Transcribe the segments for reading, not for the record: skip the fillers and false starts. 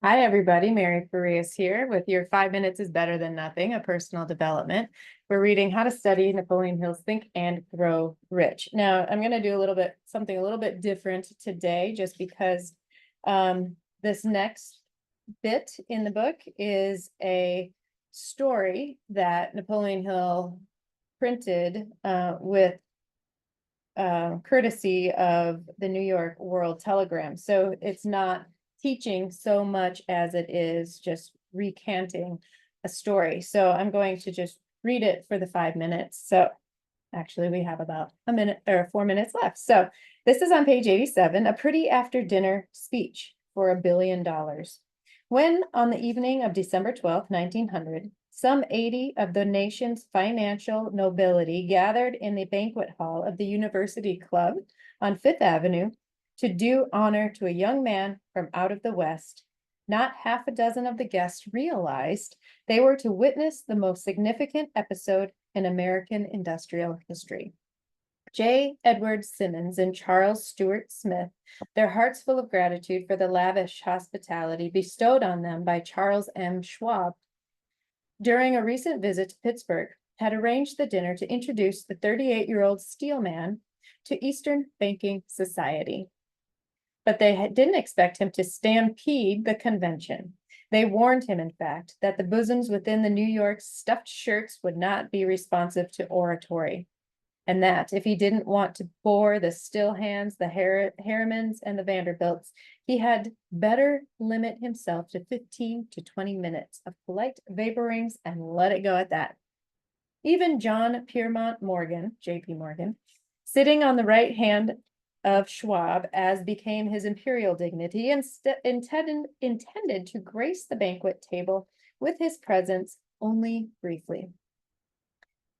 Hi, everybody. Mary Farias here with your 5 minutes is better than nothing, a personal development. We're reading How to Study Napoleon Hill's Think and Grow Rich. Now, I'm going to do something a little bit different today, just because this next bit in the book is a story that Napoleon Hill printed with courtesy of the New York World Telegram. So it's not teaching so much as it is just recanting a story. So I'm going to just read it for the 5 minutes. So actually, we have about a minute or 4 minutes left. So this is on page 87, a pretty after dinner speech for $1 billion. When on the evening of December 12th, 1900, some 80 of the nation's financial nobility gathered in the banquet hall of the University Club on Fifth Avenue to do honor to a young man from out of the West, not half a dozen of the guests realized they were to witness the most significant episode in American industrial history. J. Edward Simmons and Charles Stuart Smith, their hearts full of gratitude for the lavish hospitality bestowed on them by Charles M. Schwab, during a recent visit to Pittsburgh, had arranged the dinner to introduce the 38-year-old steel man to Eastern Banking Society. But they didn't expect him to stampede the convention. They warned him, in fact, that the bosoms within the New York stuffed shirts would not be responsive to oratory, and that if he didn't want to bore the Stillhans, the Harrimans, and the Vanderbilts, he had better limit himself to 15 to 20 minutes of polite vaporings and let it go at that. Even John Piermont Morgan, J.P. Morgan, sitting on the right hand of Schwab, as became his imperial dignity, intended to grace the banquet table with his presence only briefly.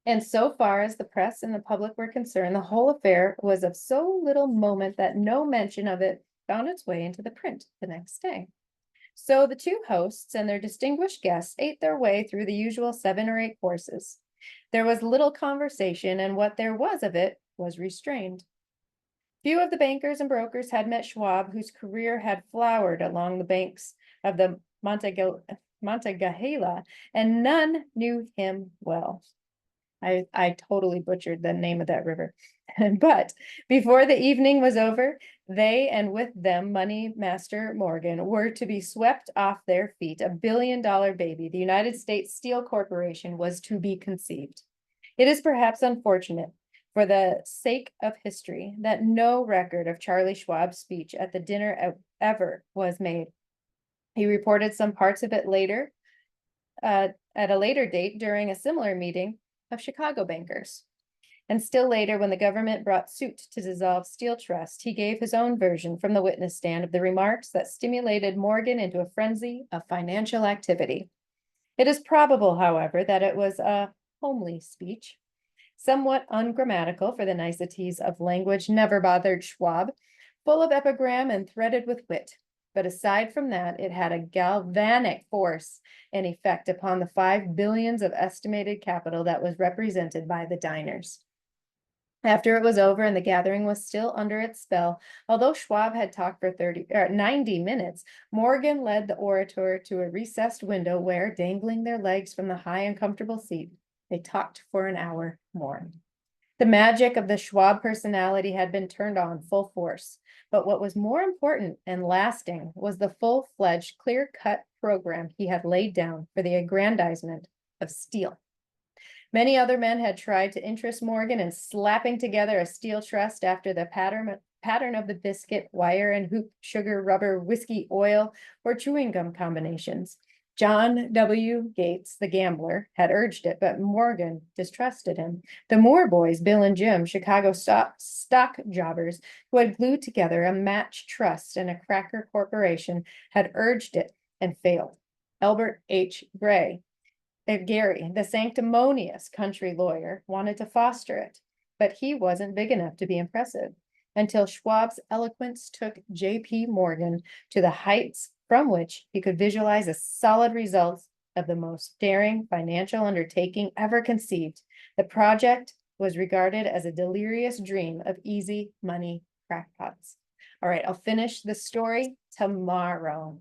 And so far as the press and the public were concerned, the whole affair was of so little moment that no mention of it found its way into the print the next day. So the two hosts and their distinguished guests ate their way through the usual 7 or 8 courses. There was little conversation, and what there was of it was restrained. Few of the bankers and brokers had met Schwab, whose career had flowered along the banks of the Monongahela, and none knew him well. I totally butchered the name of that river. But before the evening was over, they and with them Money Master Morgan were to be swept off their feet. $1 billion baby, the United States Steel Corporation, was to be conceived. It is perhaps unfortunate, for the sake of history, that no record of Charlie Schwab's speech at the dinner ever was made. He reported some parts of it later, at a later date during a similar meeting of Chicago bankers. And still later, when the government brought suit to dissolve Steel Trust, he gave his own version from the witness stand of the remarks that stimulated Morgan into a frenzy of financial activity. It is probable, however, that it was a homely speech, somewhat ungrammatical, for the niceties of language never bothered Schwab, full of epigram and threaded with wit. But aside from that, it had a galvanic force and effect upon the 5 billions of estimated capital that was represented by the diners. After it was over and the gathering was still under its spell, although Schwab had talked for 90 minutes, Morgan led the orator to a recessed window where, dangling their legs from the high and comfortable seat, they talked for an hour more. The magic of the Schwab personality had been turned on full force, but what was more important and lasting was the full-fledged, clear-cut program he had laid down for the aggrandizement of steel. Many other men had tried to interest Morgan in slapping together a steel trust after the pattern of the biscuit, wire, and hoop, sugar, rubber, whiskey, oil, or chewing gum combinations. John W. Gates, the gambler, had urged it, but Morgan distrusted him. The Moore boys, Bill and Jim, Chicago stock jobbers, who had glued together a match trust and a cracker corporation, had urged it and failed. Albert H. Gray, Gary, the sanctimonious country lawyer, wanted to foster it, but he wasn't big enough to be impressive until Schwab's eloquence took J.P. Morgan to the heights from which he could visualize a solid result of the most daring financial undertaking ever conceived. The project was regarded as a delirious dream of easy money crackpots. All right, I'll finish the story tomorrow.